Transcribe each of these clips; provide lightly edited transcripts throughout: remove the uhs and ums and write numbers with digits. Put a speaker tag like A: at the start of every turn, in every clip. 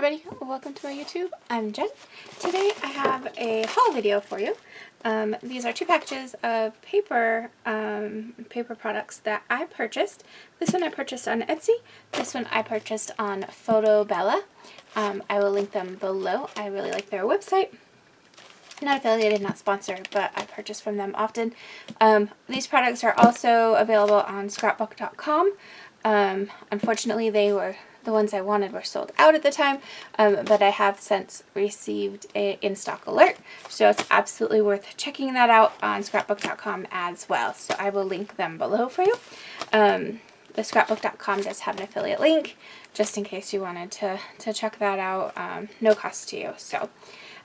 A: everybody, welcome to my YouTube. I'm Jen. Today I have a haul video for you. These are two packages of paper products that I purchased. This one I purchased on Etsy. This one I purchased on Photobella. I will link them below. I really like their website. Not affiliated, not sponsored, but I purchase from them often. These products are also available on Scrapbook.com. Unfortunately, the ones I wanted were sold out at the time, but I have since received an in-stock alert, so it's absolutely worth checking that out on Scrapbook.com as well. So I will link them below for you. The Scrapbook.com does have an affiliate link, just in case you wanted to check that out. No cost to you. So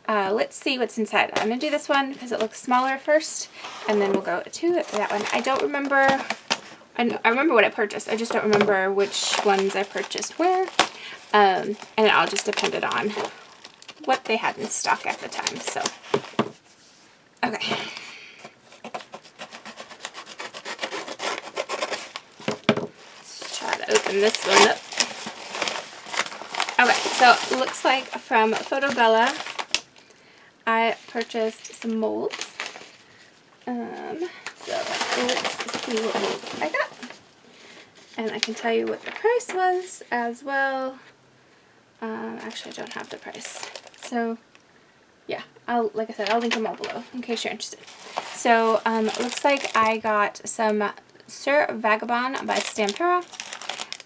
A: let's see what's inside. I'm going to do this one because it looks smaller first, and then we'll go to that one. I don't remember... I remember what I purchased. I just don't remember which ones I purchased where. And it all just depended on what they had in stock at the time. So, okay. Let's try to open this one up. Okay, so it looks like from Photobella, I purchased some molds. So let's see what molds I got. And I can tell you what the price was as well. Actually, I don't have the price. So, yeah, like I said, I'll link them all below in case you're interested. So, it looks like I got some Sir Vagabond by Stamperia,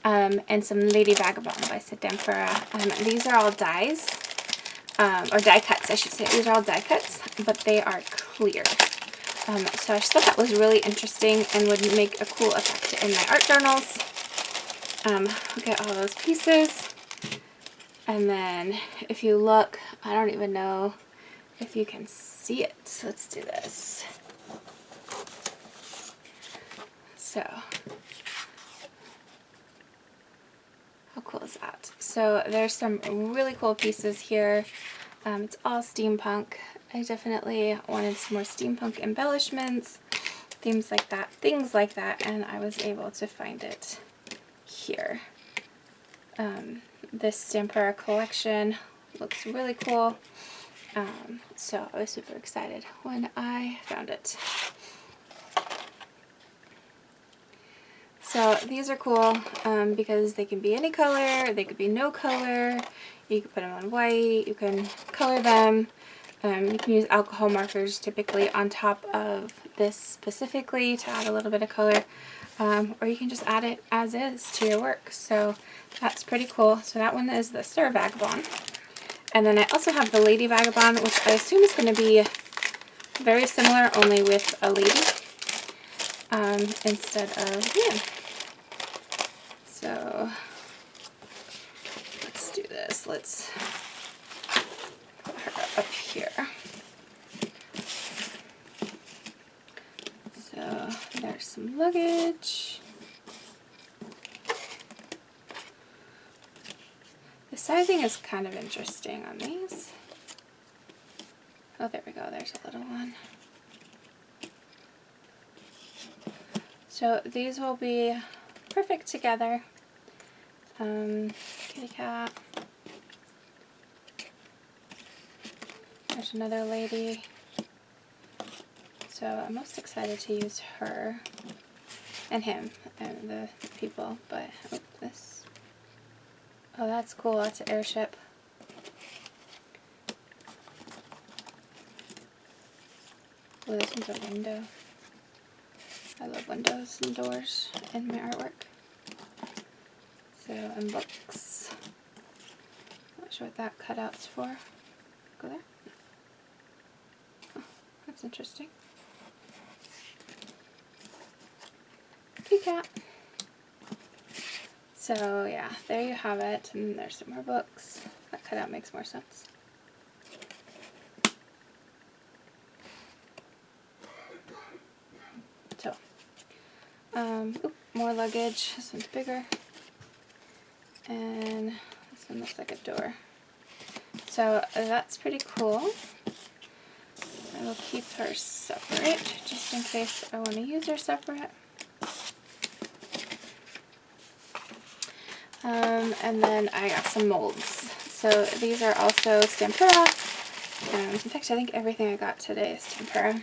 A: and some Lady Vagabond by Stamperia. These are all dies, or die cuts, I should say. These are all die cuts, but they are clear. So I just thought that was really interesting and would make a cool effect in my art journals. Look at all those pieces. And then if you look, I don't even know if you can see it. So let's do this. So, how cool is that? So there's some really cool pieces here. It's all steampunk. I definitely wanted some more steampunk embellishments, things like that, and I was able to find it here. This Stamperia collection looks really cool, so I was super excited when I found it. So these are cool because they can be any color, they could be no color, you can put them on white, you can color them. You can use alcohol markers typically on top of this specifically to add a little bit of color, or you can just add it as is to your work. So that's pretty cool. So that one is the Sir Vagabond. And then I also have the Lady Vagabond, which I assume is going to be very similar, only with a lady instead of man. So let's do this. Let's put her up here. So there's some luggage. The sizing is kind of interesting on these. Oh, there we go. There's a little one. So these will be perfect together. Kitty cat. There's another lady. So I'm most excited to use her and him and the people, but this. Oh, that's cool. That's an airship. Oh, this one's a window. I love windows and doors in my artwork. So, and books. Not sure what that cutout's for. Go there. Oh, that's interesting. Kitty cat. So yeah, there you have it. And there's some more books. That cutout makes more sense. So, more luggage. This one's bigger. And this one looks like a door. So that's pretty cool. I will keep her separate, just in case I want to use her separate. And then I got some molds. So these are also Stamperia. In fact, I think everything I got today is Stamperia,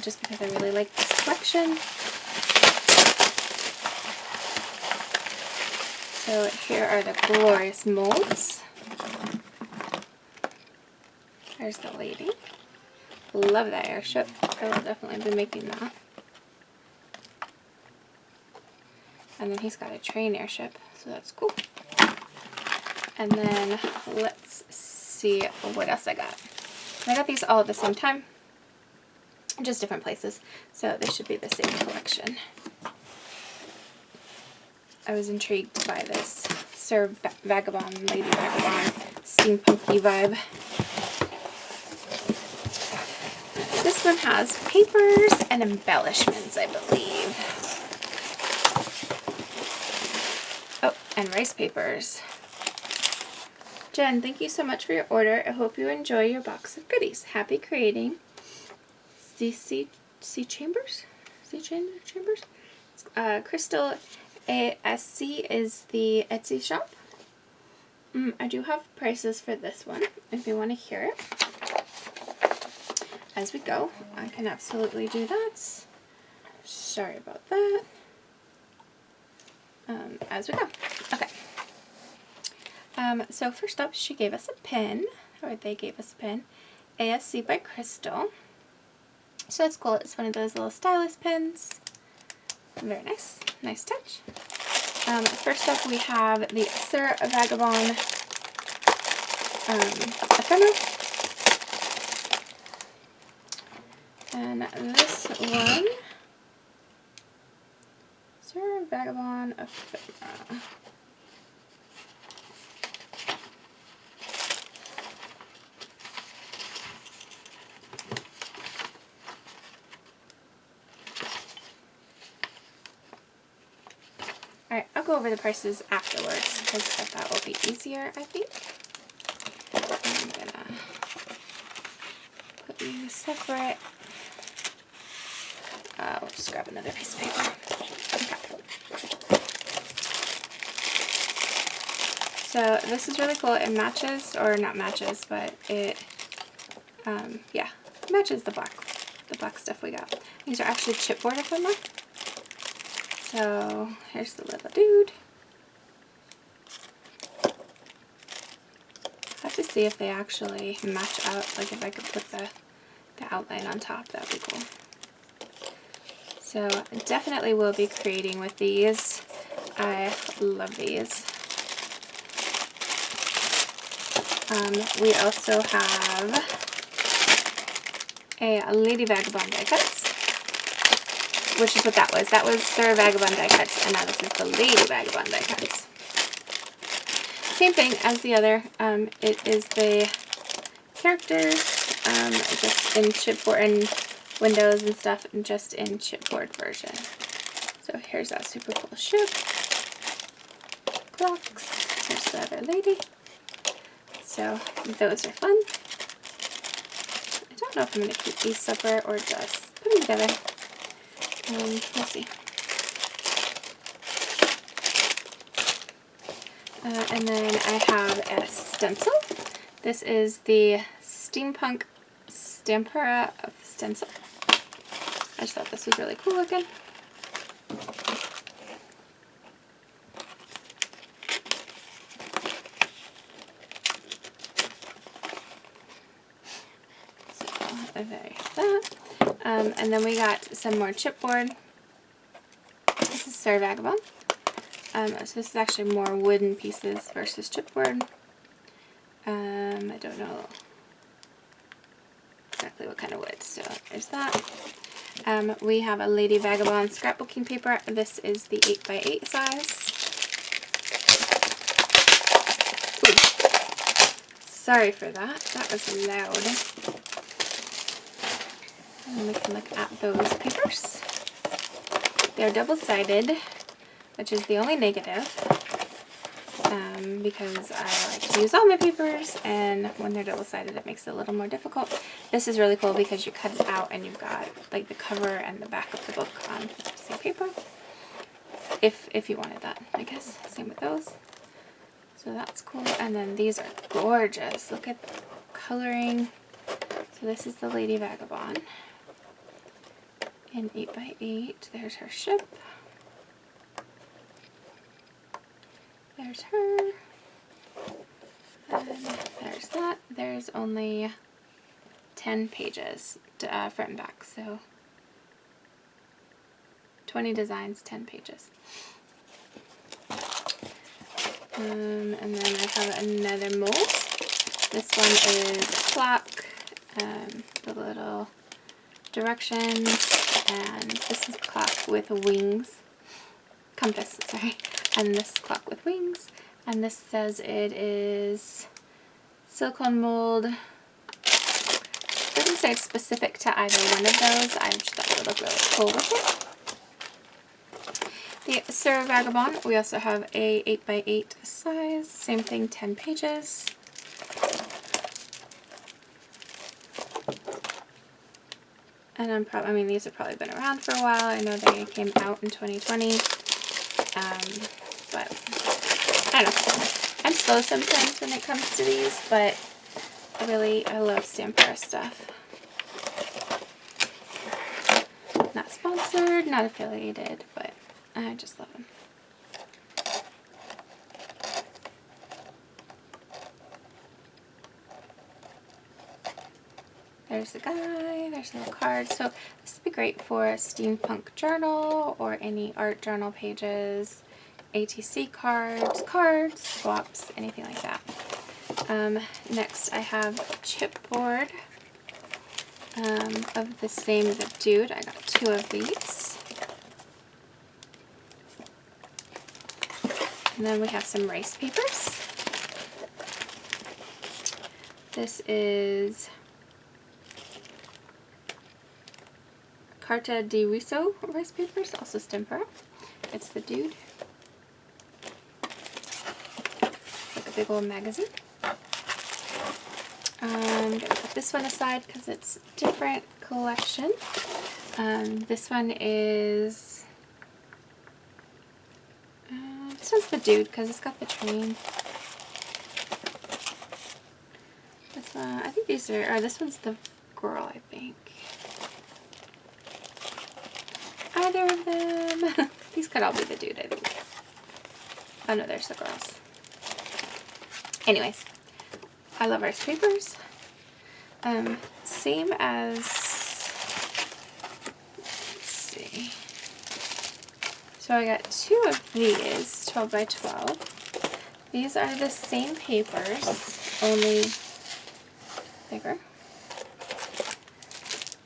A: just because I really like this collection. So here are the glorious molds. There's the lady. Love that airship. I will definitely be making that. And then he's got a train airship, so that's cool. And then let's see what else I got. I got these all at the same time, just different places, so they should be the same collection. I was intrigued by this Sir Vagabond, Lady Vagabond, steampunky vibe. This one has papers and embellishments, I believe. Oh, and rice papers. Jen, thank you so much for your order. I hope you enjoy your box of goodies. Happy creating. Sea Chambers? Sea Chambers? Crystal ASC is the Etsy shop. I do have prices for this one if you want to hear it. As we go, I can absolutely do that. Sorry about that. As we go. Okay. So first up, she gave us a pen, or they gave us a pen, ASC by Crystal. So that's cool. It's one of those little stylus pens. Very nice. Nice touch. First up, we have the Sir Vagabond ephemera. And this one, Sir Vagabond ephemera. Alright, I'll go over the prices afterwards because that will be easier, I think. I'm gonna put these separate. We'll just grab another piece of paper. Okay. So this is really cool. It matches, or not matches, but it, yeah, matches the black stuff we got. These are actually chipboard ephemera. So here's the little dude. I have to see if they actually match out, like if I could put the outline on top, that would be cool. So definitely will be creating with these. I love these. We also have a Lady Vagabond die cuts, which is what that was. That was Sir Vagabond die cuts, and now this is the Lady Vagabond die cuts. Same thing as the other. It is the characters, just in chipboard and windows and stuff, and just in chipboard version. So here's that super cool ship. Clocks. Here's the other lady. So those are fun. I don't know if I'm going to keep these separate or just put them together. We'll see. And then I have a stencil. This is the Steampunk Stamperia of Stencil. I just thought this was really cool looking. So there you have that. And then we got some more chipboard. This is Sir Vagabond. So this is actually more wooden pieces versus chipboard. I don't know exactly what kind of wood, so there's that. We have a Lady Vagabond scrapbooking paper. This is the 8x8 size. Ooh. Sorry for that. That was loud. And we can look at those papers. They're double-sided, which is the only negative, because I like to use all my papers, and when they're double-sided it makes it a little more difficult. This is really cool because you cut it out and you've got like the cover and the back of the book on the same paper, if you wanted that, I guess. Same with those. So that's cool. And then these are gorgeous. Look at the coloring. So this is the Lady Vagabond in 8x8. There's her ship. There's her. And there's that. There's only 10 pages front and back. So 20 designs, 10 pages. And then I have another mold. This one is clock, the little directions, and this is clock with wings, compass, sorry, and this clock with wings, and this says it is silicone mold. Doesn't say it's specific to either one of those. I just thought it would look really cool with it. The Sir Vagabond, we also have a 8x8 size, same thing, 10 pages. And I mean, these have probably been around for a while. I know they came out in 2020, but I don't know. I'm slow sometimes when it comes to these, but I love Stamperia stuff. Not sponsored, not affiliated, but I just love them. There's the guy, there's a little card. So this would be great for a steampunk journal or any art journal pages, ATC cards, swaps, anything like that. Next I have a chipboard of the same dude. I got 2 of these. And then we have some rice papers. This is Carta de Russo rice papers, also Stamperia. It's the dude. Like a big old magazine. I'm going to put this one aside because it's a different collection. This one is... this one's the dude because it's got the train. This one, I think these are... this one's the girl, I think. Either of them. These could all be the dude, I think. Oh no, there's the girls. Anyways, I love rice papers. Same as, let's see. So I got 2 of these, 12 by 12. These are the same papers, only bigger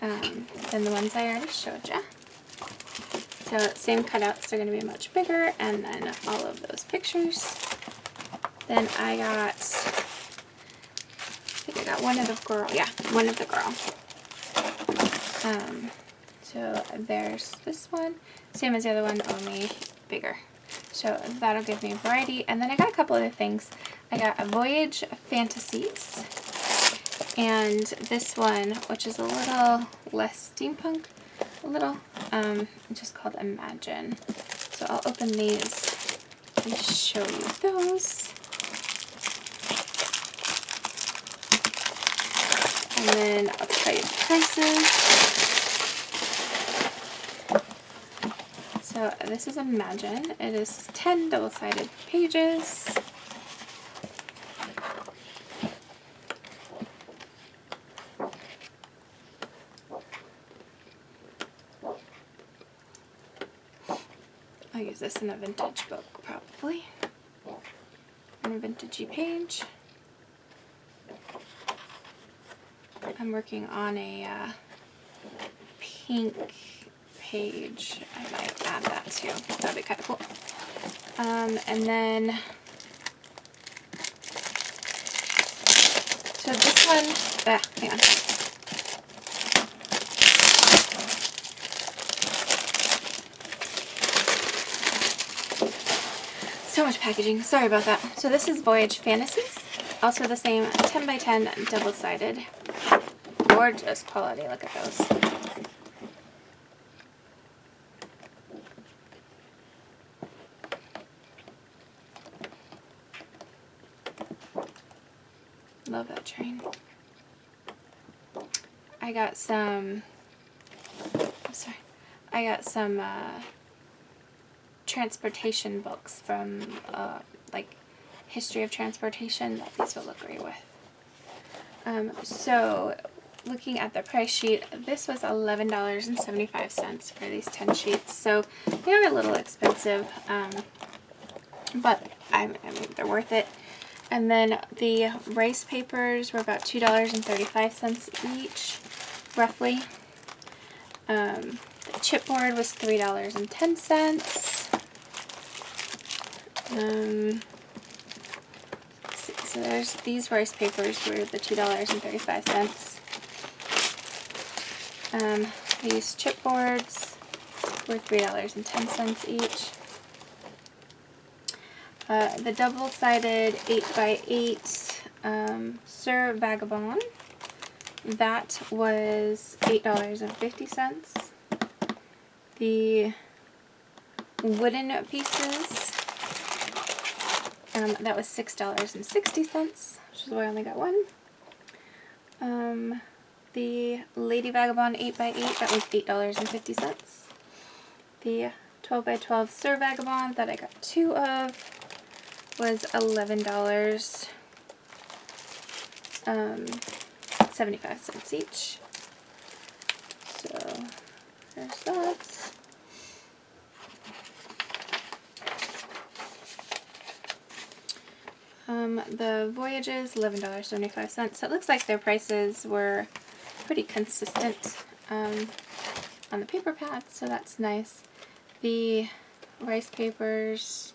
A: than the ones I already showed you. So same cutouts are going to be much bigger, and then all of those pictures. Then I got, I think I got one of the girl, yeah, one of the girl. So there's this one, same as the other one, only bigger. So that'll give me variety. And then I got a couple other things. I got a Voyage Fantasies, and this one, which is a little less steampunk, a little, just called Imagine. So I'll open these and show you those. And then I'll tell you the prices. So this is Imagine. It is 10 double-sided pages. I'll use this in a vintage book, probably. On a vintagey page. I'm working on a pink page. I might add that too. That'd be kind of cool. And then, so this one, hang on. So much packaging, sorry about that. So this is Voyage Fantasies, also the same 10 by 10 double-sided. Gorgeous quality, look at those. Love that train. I got some, transportation books from, like, history of transportation that these will look great with. So, looking at the price sheet, this was $11.75 for these 10 sheets. So, they are a little expensive, but I mean, they're worth it. And then the rice papers were about $2.35 each, roughly. The chipboard was $3.10. So there's these rice papers were the $2.35. These chipboards were $3.10 each. The double-sided 8x8 Sir Vagabond, that was $8.50. The wooden pieces, that was $6.60, which is why I only got one. The Lady Vagabond 8x8, that was $8.50. The 12x12 Sir Vagabond that I got 2 of was $11.75 each. So there's that. The Voyages, $11.75. So it looks like their prices were pretty consistent on the paper pad, so that's nice. The rice papers,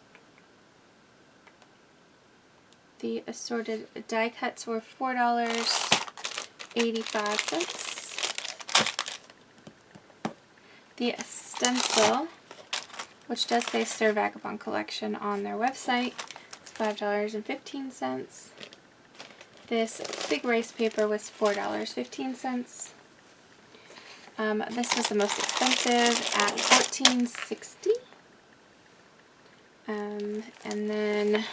A: the assorted die cuts were $4.85. The stencil, which does say Sir Vagabond Collection on their website, is $5.15. This big rice paper was $4.15. This was the most expensive at $14.60. And then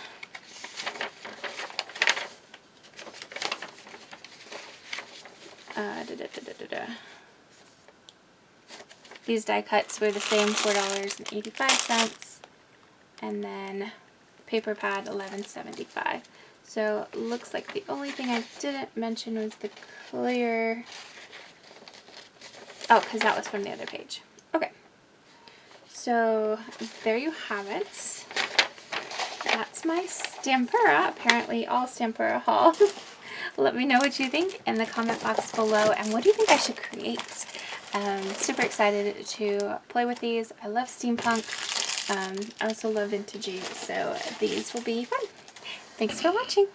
A: these die cuts were the same, $4.85, and then paper pad $11.75. So looks like the only thing I didn't mention was the clear. Oh, because that was from the other page. Okay. So there you have it. That's my Stamperia, apparently all Stamperia haul. Let me know what you think in the comment box below, and what do you think I should create? Super excited to play with these. I love steampunk. I also love vintage, so these will be fun. Thanks for watching.